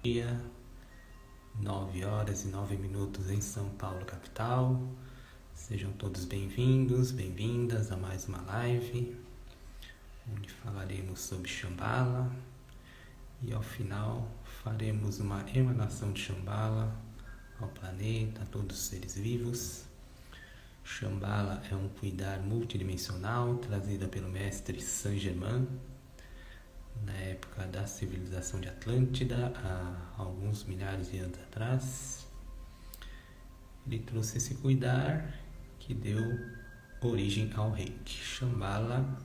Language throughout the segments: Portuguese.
Dia, 9h09 em São Paulo, capital. Sejam todos bem-vindos, bem-vindas a mais uma live, onde falaremos sobre Shambhala e ao final faremos uma emanação de Shambhala ao planeta, a todos os seres vivos. Shambhala é um cuidar multidimensional trazida pelo mestre Saint Germain na época da civilização de Atlântida, há alguns milhares de anos atrás. Ele trouxe esse cuidar que deu origem ao Reiki. Shambhala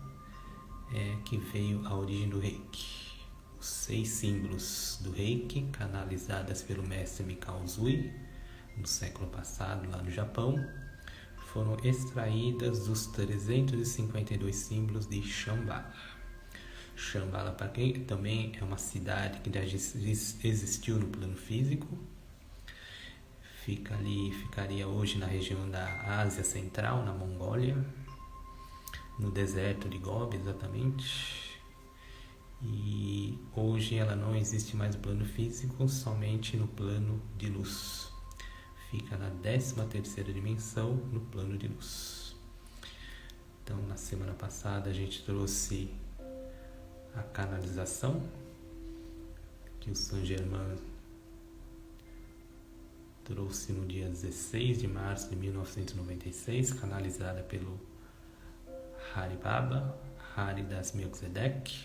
é que veio a origem do Reiki. Os 6 símbolos do Reiki, canalizadas pelo mestre Mikao Usui, no século passado, lá no Japão, foram extraídas dos 352 símbolos de Shambhala. Shambhala, para quem também é uma cidade que já existiu no plano físico, ficaria hoje na região da Ásia Central, na Mongólia, no deserto de Gobi, exatamente. E hoje ela não existe mais no plano físico, somente no plano de luz. Fica na 13ª dimensão, no plano de luz. Então, na semana passada a gente trouxe a canalização que o Saint Germain trouxe no dia 16 de março de 1996, canalizada pelo Hari Baba, Haridas Melchizedek.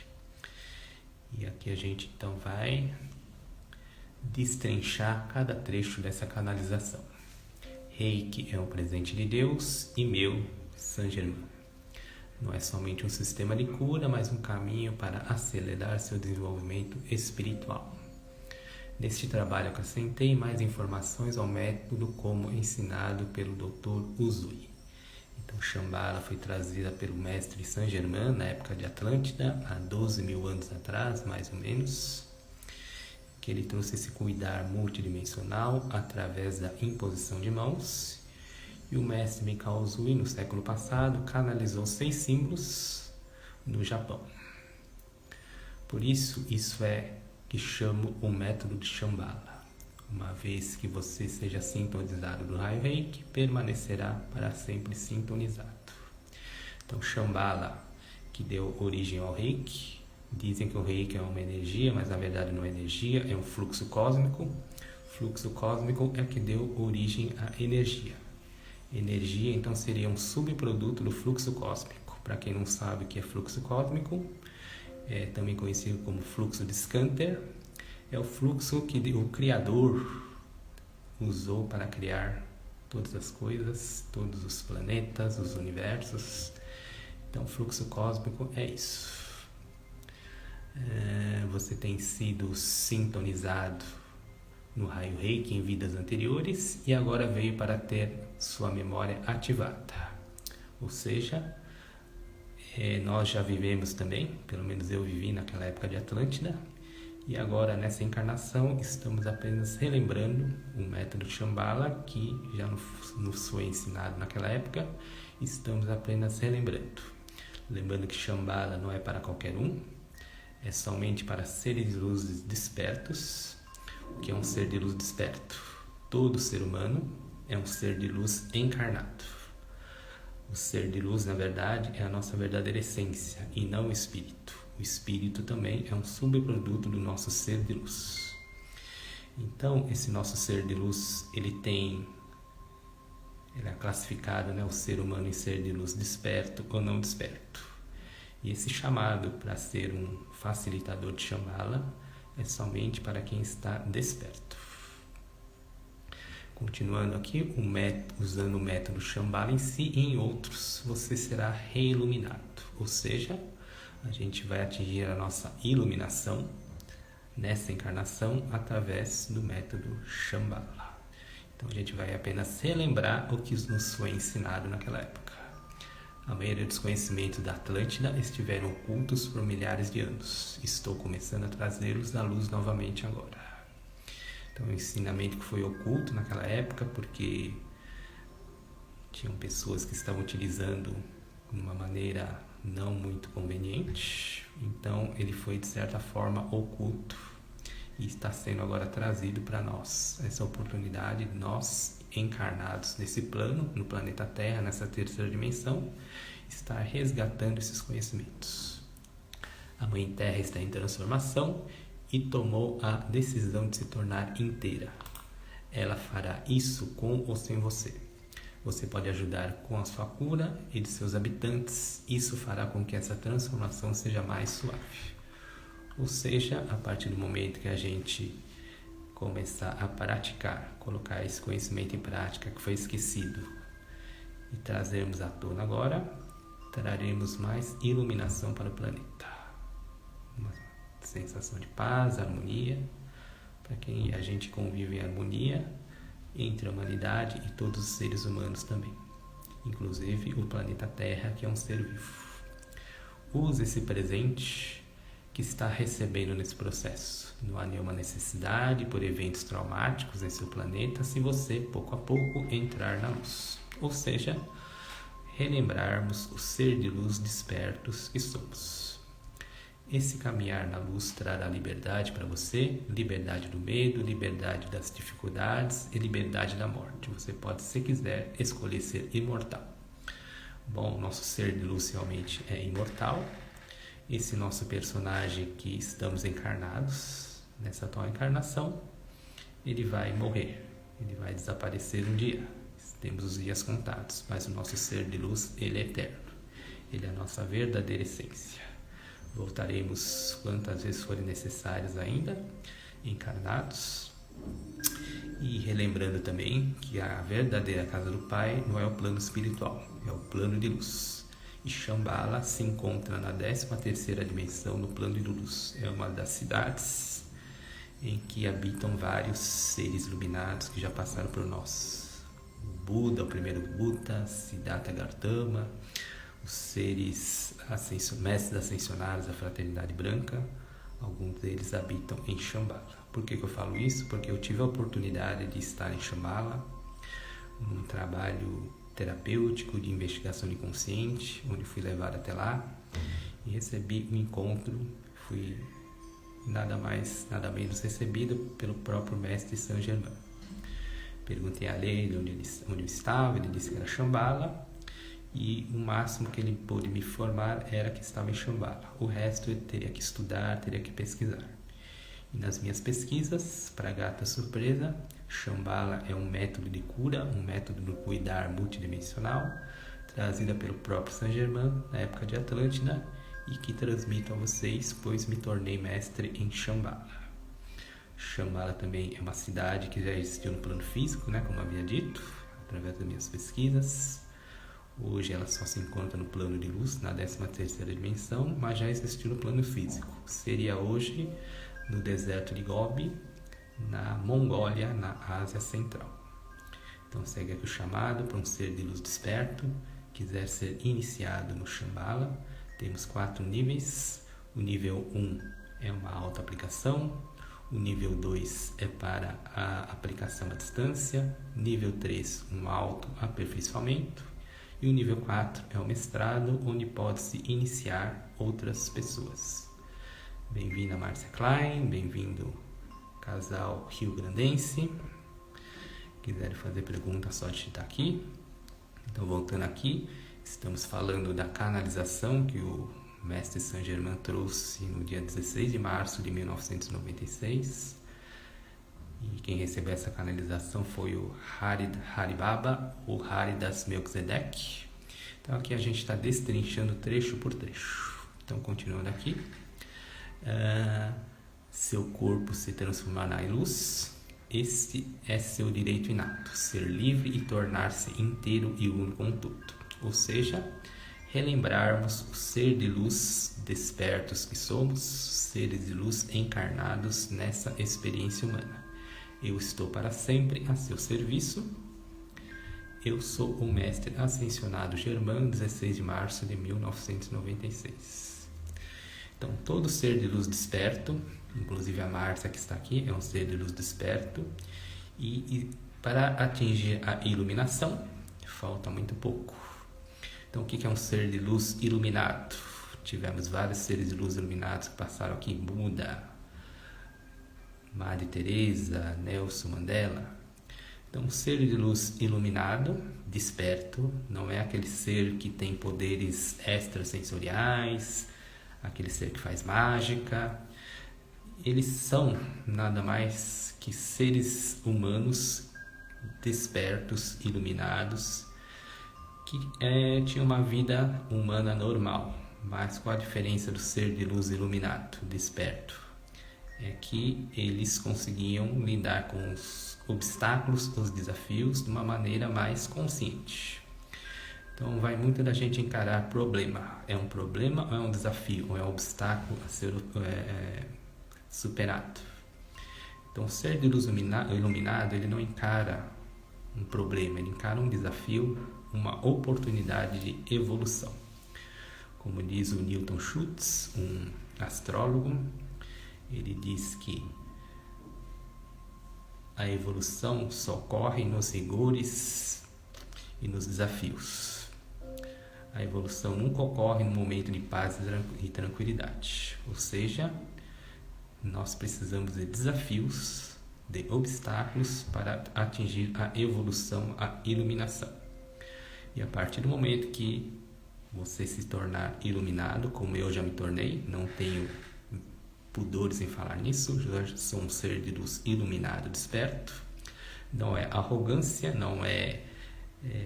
E aqui a gente então vai destrinchar cada trecho dessa canalização. Reiki é um presente de Deus e meu, Saint Germain. Não é somente um sistema de cura, mas um caminho para acelerar seu desenvolvimento espiritual. Neste trabalho acrescentei mais informações ao método como ensinado pelo Dr. Usui. Então, Shambhala foi trazida pelo mestre Saint Germain na época de Atlântida, há 12 mil anos atrás, mais ou menos, que ele trouxe esse cuidar multidimensional através da imposição de mãos. E o mestre Mikao Usui, no século passado, canalizou 6 símbolos no Japão. Por isso é que chamo o método de Shambhala. Uma vez que você seja sintonizado do raio Reiki, permanecerá para sempre sintonizado. Então, Shambhala, que deu origem ao Reiki, dizem que o Reiki é uma energia, mas na verdade não é energia, é um fluxo cósmico. O fluxo cósmico é que deu origem à energia. Energia, então, seria um subproduto do fluxo cósmico. Para quem não sabe o que é fluxo cósmico, é também conhecido como fluxo de Scanter, é o fluxo que o Criador usou para criar todas as coisas, todos os planetas, os universos. Então, fluxo cósmico é isso. Você tem sido sintonizado no raio Reiki em vidas anteriores e agora veio para ter sua memória ativada. Ou seja, nós já vivemos também, pelo menos eu vivi naquela época de Atlântida, e agora nessa encarnação estamos apenas relembrando o método Shambhala, que já nos foi ensinado naquela época, estamos apenas relembrando. Lembrando que Shambhala não é para qualquer um, é somente para seres de luz despertos. O que é um ser de luz desperto? Todo ser humano é um ser de luz encarnado. O ser de luz, na verdade, é a nossa verdadeira essência e não o espírito. O espírito também é um subproduto do nosso ser de luz. Então, esse nosso ser de luz, ele é classificado, o ser humano em ser de luz desperto ou não desperto. E esse chamado para ser um facilitador de Shambhala é somente para quem está desperto. Continuando aqui, usando o método Shambhala em si e em outros, você será reiluminado. Ou seja, a gente vai atingir a nossa iluminação nessa encarnação através do método Shambhala. Então a gente vai apenas relembrar o que nos foi ensinado naquela época. A maioria dos conhecimentos da Atlântida estiveram ocultos por milhares de anos. Estou começando a trazê-los à luz novamente agora. Então, o ensinamento que foi oculto naquela época, porque tinham pessoas que estavam utilizando de uma maneira não muito conveniente, então ele foi de certa forma oculto e está sendo agora trazido para nós. Essa oportunidade de nós, encarnados nesse plano, no planeta Terra, nessa terceira dimensão, estar resgatando esses conhecimentos. A Mãe Terra está em transformação e tomou a decisão de se tornar inteira. Ela fará isso com ou sem você. Você pode ajudar com a sua cura e de seus habitantes. Isso fará com que essa transformação seja mais suave. Ou seja, a partir do momento que a gente começar a praticar, colocar esse conhecimento em prática que foi esquecido e trazermos à tona agora, traremos mais iluminação para o planeta. Uma sensação de paz, harmonia, para que a gente convive em harmonia entre a humanidade e todos os seres humanos também, inclusive o planeta Terra, que é um ser vivo. Use esse presente que está recebendo nesse processo. Não há nenhuma necessidade por eventos traumáticos em seu planeta se você, pouco a pouco, entrar na luz. Ou seja, relembrarmos o ser de luz despertos que somos. Esse caminhar na luz trará liberdade para você, liberdade do medo, liberdade das dificuldades e liberdade da morte. Você pode, se quiser, escolher ser imortal. Bom, nosso ser de luz realmente é imortal. Esse nosso personagem que estamos encarnados, nessa atual encarnação, ele vai morrer, ele vai desaparecer um dia. Temos os dias contados, mas o nosso ser de luz, ele é eterno. Ele é a nossa verdadeira essência. Voltaremos quantas vezes forem necessárias ainda, encarnados. E relembrando também que a verdadeira casa do Pai não é o plano espiritual, é o plano de luz. E Shambhala se encontra na 13ª dimensão no plano de luz. É uma das cidades em que habitam vários seres iluminados que já passaram por nós. O Buda, o primeiro Buda, Siddhartha Gautama, os seres mestres ascensionados da Fraternidade Branca, alguns deles habitam em Shambhala. Por que eu falo isso? Porque eu tive a oportunidade de estar em Shambhala, num trabalho terapêutico de investigação inconsciente, onde fui levado até lá e recebi um encontro. Fui nada mais, nada menos recebido pelo próprio mestre Saint Germain. Perguntei a ele onde eu estava, ele disse que era Shambhala, e o máximo que ele pôde me informar era que estava em Shambhala. O resto eu teria que estudar, teria que pesquisar. E nas minhas pesquisas, para grata surpresa, Shambhala é um método de cura, um método do cuidar multidimensional, trazida pelo próprio Saint Germain na época de Atlântida, e que transmito a vocês, pois me tornei mestre em Shambhala. Shambhala também é uma cidade que já existiu no plano físico, como havia dito, através das minhas pesquisas. Hoje ela só se encontra no plano de luz, na 13ª dimensão, mas já existiu no plano físico. Seria hoje no deserto de Gobi, na Mongólia, na Ásia Central. Então segue aqui o chamado para um ser de luz desperto, quiser ser iniciado no Shambhala. Temos 4 níveis. O nível 1 é uma autoaplicação, o nível 2 é para a aplicação à distância, nível 3 um autoaperfeiçoamento, e o nível 4 é o mestrado, onde pode-se iniciar outras pessoas. Bem-vinda Márcia Klein, bem-vindo casal rio-grandense. Quiserem fazer pergunta, só digitar aqui. Então, voltando aqui, estamos falando da canalização que o mestre Saint Germain trouxe no dia 16 de março de 1996. E quem recebeu essa canalização foi o Hari Baba, o Haridas Melchizedek. Então aqui a gente está destrinchando trecho por trecho. Então, continuando aqui. Seu corpo se transformar na luz. Esse é seu direito inato, ser livre e tornar-se inteiro e uno com tudo. Ou seja, relembrarmos o ser de luz despertos que somos, seres de luz encarnados nessa experiência humana. Eu estou para sempre a seu serviço. Eu sou o mestre ascensionado Germain, 16 de março de 1996. Então, todo ser de luz desperto, inclusive a Márcia que está aqui, é um ser de luz desperto. E para atingir a iluminação, falta muito pouco. Então, o que é um ser de luz iluminado? Tivemos vários seres de luz iluminados que passaram aqui. Buda, Madre Teresa, Nelson Mandela. Então, um ser de luz iluminado, desperto, não é aquele ser que tem poderes extrasensoriais, aquele ser que faz mágica. Eles são nada mais que seres humanos despertos, iluminados, que tinham uma vida humana normal. Mas qual a diferença do ser de luz iluminado, desperto? É que eles conseguiam lidar com os obstáculos, os desafios de uma maneira mais consciente. Então vai muito da gente encarar problema. É um problema ou é um desafio? Ou é um obstáculo a ser superado? Então o ser de luz iluminado, ele não encara um problema, ele encara um desafio, uma oportunidade de evolução. Como diz o Newton Schultz, um astrólogo, ele diz que a evolução só ocorre nos rigores e nos desafios. A evolução nunca ocorre no momento de paz e tranquilidade. Ou seja, nós precisamos de desafios, de obstáculos para atingir a evolução, a iluminação. E a partir do momento que você se tornar iluminado, como eu já me tornei, não tenho pudores em falar nisso, já sou um ser de luz iluminado, desperto. Não é arrogância, não é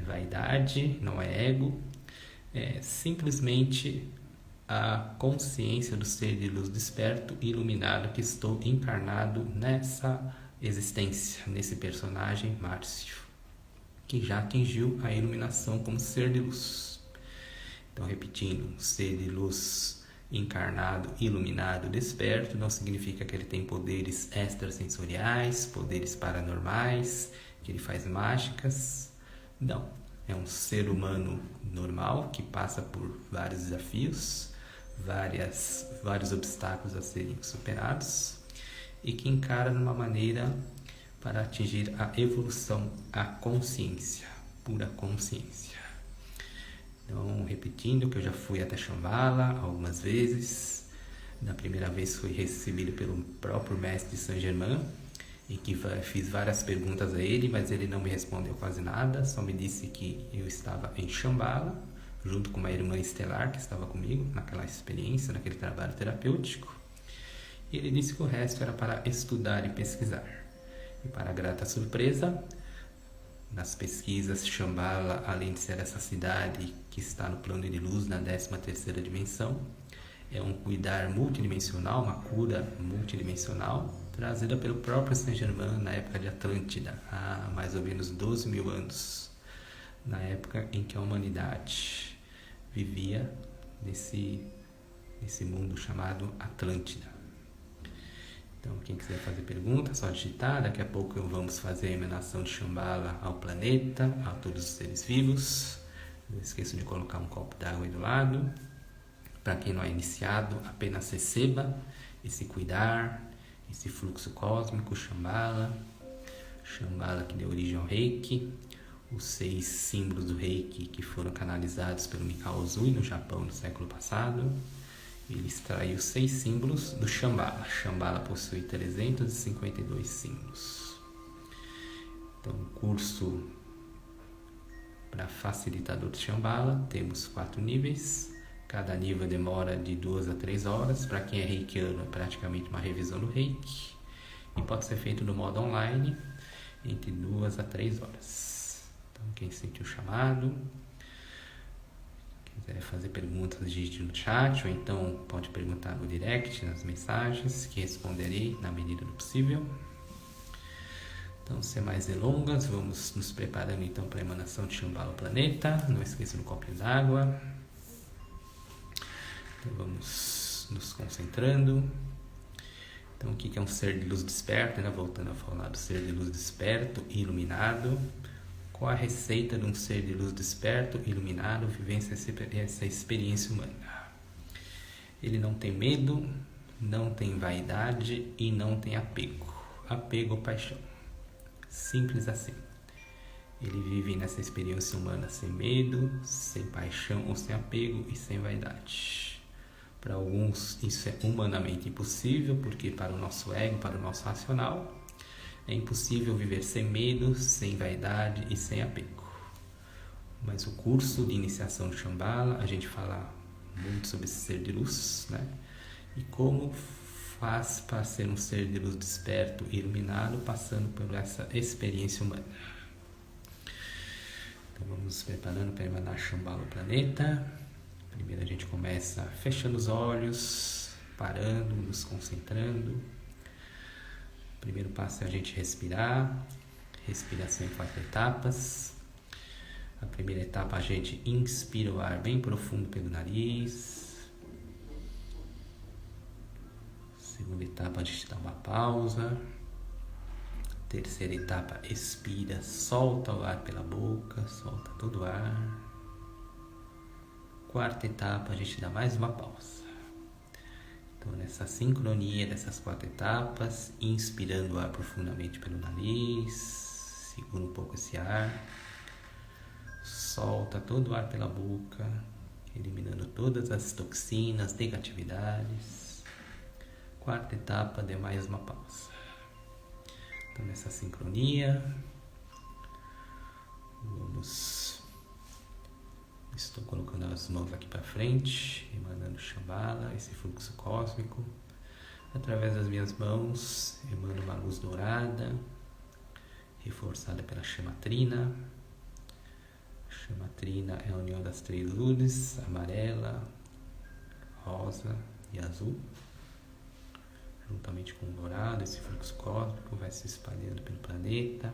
vaidade, não é ego, é simplesmente a consciência do ser de luz desperto e iluminado que estou encarnado nessa existência, nesse personagem Márcio, que já atingiu a iluminação como ser de luz. Então, repetindo, ser de luz encarnado, iluminado, desperto, não significa que ele tem poderes extrasensoriais, poderes paranormais, que ele faz mágicas. Não, é um ser humano normal que passa por vários desafios, vários obstáculos a serem superados e que encara de uma maneira para atingir a evolução, a consciência, pura consciência. Então, repetindo que eu já fui até Shambhala algumas vezes. Na primeira vez fui recebido pelo próprio mestre Saint Germain, em que fiz várias perguntas a ele, mas ele não me respondeu quase nada, só me disse que eu estava em Shambhala, junto com uma irmã estelar que estava comigo naquela experiência, naquele trabalho terapêutico. E ele disse que o resto era para estudar e pesquisar. E para a grata surpresa, nas pesquisas, Shambhala, além de ser essa cidade que está no plano de luz, na 13ª dimensão, é um cuidar multidimensional, uma cura multidimensional, trazida pelo próprio Saint Germain na época de Atlântida, há mais ou menos 12 mil anos, na época em que a humanidade vivia nesse mundo chamado Atlântida. Então, quem quiser fazer pergunta, é só digitar. Daqui a pouco vamos fazer a emanação de Shambhala ao planeta, a todos os seres vivos. Não esqueça de colocar um copo d'água aí do lado. Para quem não é iniciado, apenas receba esse cuidar, esse fluxo cósmico, Shambhala. Shambhala que deu origem ao Reiki. Os 6 símbolos do Reiki que foram canalizados pelo Mikao Usui no Japão no século passado. Ele extraiu 6 símbolos do Shambhala. Shambhala possui 352 símbolos. Então, o curso para facilitador de Shambhala, temos 4 níveis. Cada nível demora de 2 a 3 horas. Para quem é reikiano, é praticamente uma revisão do Reiki. E pode ser feito no modo online, entre 2 a 3 horas. Então, quem sentiu o chamado, quiser fazer perguntas, digite no chat, ou então pode perguntar no direct, nas mensagens, que responderei na medida do possível. Então, sem mais delongas, vamos nos preparando então para a emanação de Shambhala ao planeta. Não esqueça do copinho d'água. Então, vamos nos concentrando. Então, o que é um ser de luz desperto, né? Voltando a falar do ser de luz desperto e iluminado. Qual a receita de um ser de luz desperto, iluminado, vivendo essa experiência humana? Ele não tem medo, não tem vaidade e não tem apego. Apego ou paixão. Simples assim. Ele vive nessa experiência humana sem medo, sem paixão ou sem apego e sem vaidade. Para alguns isso é humanamente impossível, porque para o nosso ego, para o nosso racional, é impossível viver sem medo, sem vaidade e sem apego. Mas o curso de iniciação de Shambhala, a gente fala muito sobre esse ser de luz, né? E como faz para ser um ser de luz desperto e iluminado, passando por essa experiência humana. Então vamos nos preparando para emanar Shambhala ao planeta. Primeiro a gente começa fechando os olhos, parando, nos concentrando. O primeiro passo é a gente respirar. Respiração em 4 etapas. A primeira etapa a gente inspira o ar bem profundo pelo nariz. Segunda etapa a gente dá uma pausa. Terceira etapa, expira, solta o ar pela boca, solta todo o ar. Quarta etapa, a gente dá mais uma pausa. Então, nessa sincronia dessas 4 etapas, inspirando o ar profundamente pelo nariz, segura um pouco esse ar, solta todo o ar pela boca, eliminando todas as toxinas, negatividades. Quarta etapa, dê mais uma pausa. Então, nessa sincronia, estou colocando as mãos aqui para frente, emanando Shambhala, esse fluxo cósmico. Através das minhas mãos, emana uma luz dourada, reforçada pela chama trina. A chama trina é a união das 3 luzes, amarela, rosa e azul. Juntamente com o dourado, esse fluxo cósmico vai se espalhando pelo planeta,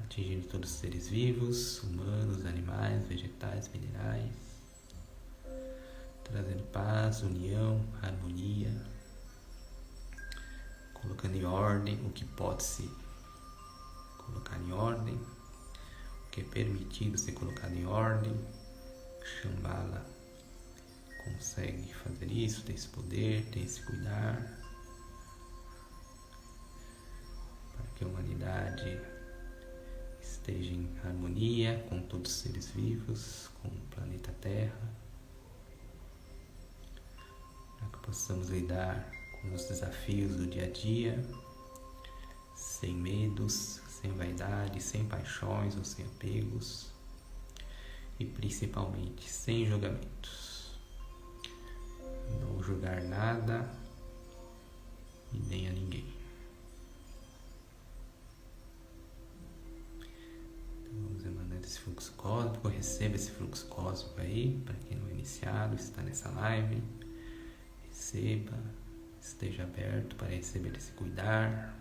atingindo todos os seres vivos, humanos, animais, vegetais, minerais, trazendo paz, união, harmonia, colocando em ordem o que pode se colocar em ordem, o que é permitido ser colocado em ordem. Shambhala consegue fazer isso, tem esse poder, tem esse cuidar, para que a humanidade esteja em harmonia com todos os seres vivos, com o planeta Terra, para que possamos lidar com os desafios do dia a dia, sem medos, sem vaidade, sem paixões ou sem apegos, e principalmente sem julgamentos. Não julgar nada e nem a ninguém. Vamos emanando esse fluxo cósmico, receba esse fluxo cósmico aí, para quem não é iniciado, está nessa live, receba, esteja aberto para receber esse cuidar,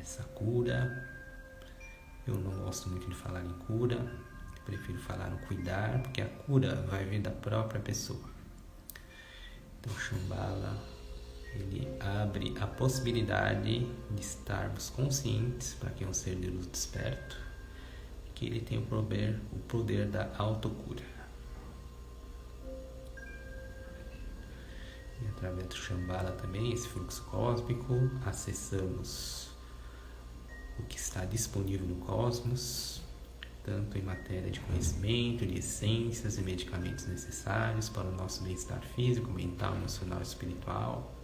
essa cura. Eu não gosto muito de falar em cura, prefiro falar no cuidar, porque a cura vai vir da própria pessoa. Então Shambhala, ele abre a possibilidade de estarmos conscientes, para quem é um ser de luz desperto, que ele tem o poder da autocura. E através do Shambhala também, esse fluxo cósmico, acessamos o que está disponível no cosmos, tanto em matéria de conhecimento, de essências e medicamentos necessários para o nosso bem-estar físico, mental, emocional e espiritual.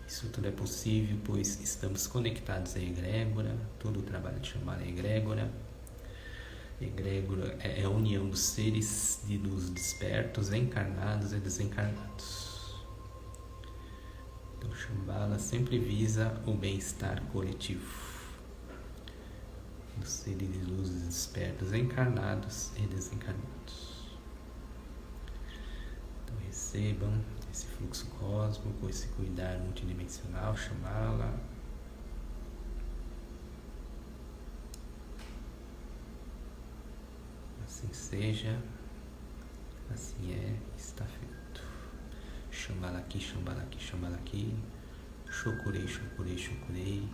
Isso tudo é possível, pois estamos conectados à egrégora. Todo o trabalho de Shambhala é egrégora. Egrégora é a união dos seres de luz despertos, encarnados e desencarnados. Então Shambhala sempre visa o bem-estar coletivo dos seres de luz despertos, encarnados e desencarnados. Então recebam esse fluxo cósmico, esse cuidar multidimensional, Shambhala. Assim seja, assim é, está feito. Shambhala aqui, Shambhala aqui, Shambhala aqui. Shokurei, Shokurei, Shokurei.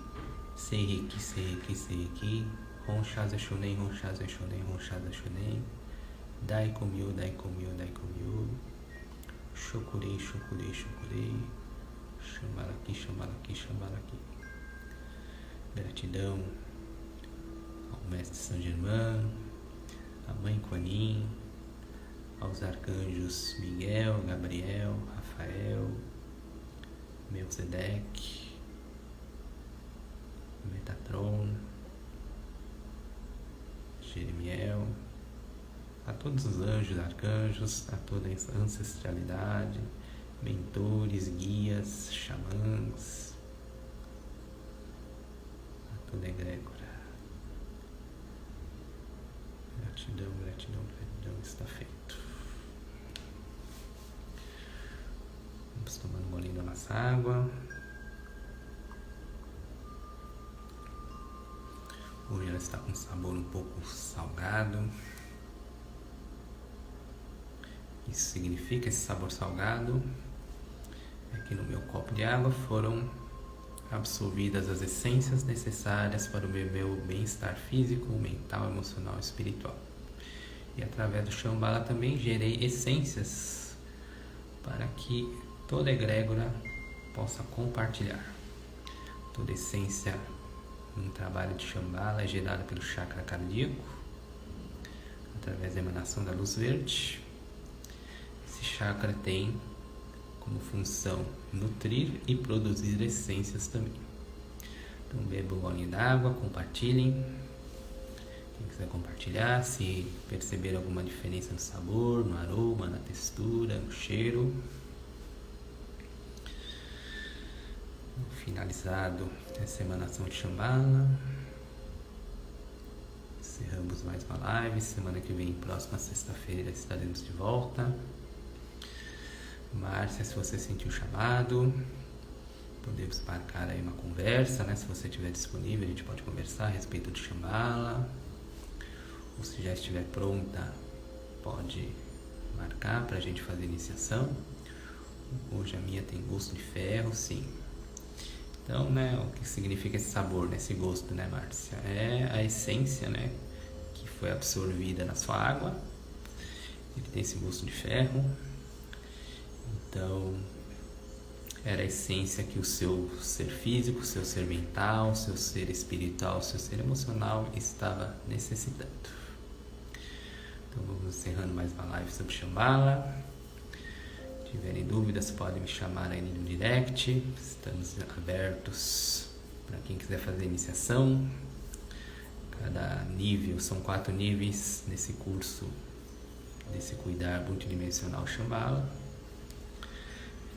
Seireki, Seireki, Seireki. Honshaza Shonen, Honshaza Shonen, Honshaza Shonen. Daikomyo, Daikomyo, Daikomyo. Shokurei, Shokurei, Shokurei. Shambhala aqui, Shambhala aqui, Shambhala aqui. Gratidão ao Mestre Saint Germain, a Mãe Kuan Yin, aos arcanjos Miguel, Gabriel, Rafael, Melquisedeque, Metatron, Jeremiel, a todos os anjos, arcanjos, a toda a ancestralidade, mentores, guias, xamãs, a toda a egrégora. Gratidão, gratidão, gratidão, está feito. Vamos tomando um golinho da nossa água. Hoje ela está com um sabor um pouco salgado. Isso significa, esse sabor salgado, é que no meu copo de água foram absorvidas as essências necessárias para o meu bem-estar físico, mental, emocional e espiritual. E através do Shambhala também gerei essências para que toda egrégora possa compartilhar. Toda essência no trabalho de Shambhala é gerada pelo chakra cardíaco, através da emanação da luz verde. Esse chakra tem como função nutrir e produzir essências também. Então bebam um golinho d'água, compartilhem. Quem quiser compartilhar, se perceber alguma diferença no sabor, no aroma, na textura, no cheiro. Finalizado essa emanação de Shambhala, encerramos mais uma live. Semana que vem, próxima sexta-feira, estaremos de volta. Márcia, se você sentiu o chamado, podemos marcar aí uma conversa, né? Se você estiver disponível, a gente pode conversar a respeito do Shambhala. Ou se já estiver pronta, pode marcar para a gente fazer iniciação. Hoje a minha tem gosto de ferro, sim. Então, né, o que significa esse sabor, né, esse gosto, né, Márcia? É a essência, né, que foi absorvida na sua água. Ele tem esse gosto de ferro. Então, era a essência que o seu ser físico, o seu ser mental, o seu ser espiritual, o seu ser emocional estava necessitando. Então, vamos encerrando mais uma live sobre Shambhala. Se tiverem dúvidas, podem me chamar aí no direct. Estamos abertos para quem quiser fazer iniciação. Cada nível, são 4 níveis nesse curso desse cuidar multidimensional Shambhala.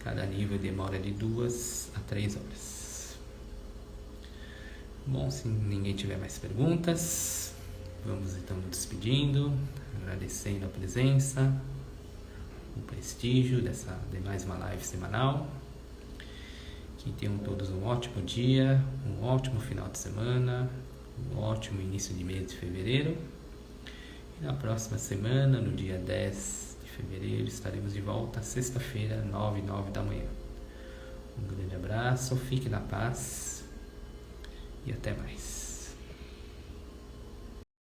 Cada nível demora de 2 a 3 horas. Bom, se ninguém tiver mais perguntas, vamos então nos despedindo, agradecendo a presença, o prestígio de mais uma live semanal. Que tenham todos um ótimo dia, um ótimo final de semana, um ótimo início de mês de fevereiro. E na próxima semana, no dia 10 de fevereiro, estaremos de volta, sexta-feira, 9h09 da manhã. Um grande abraço, fique na paz e até mais.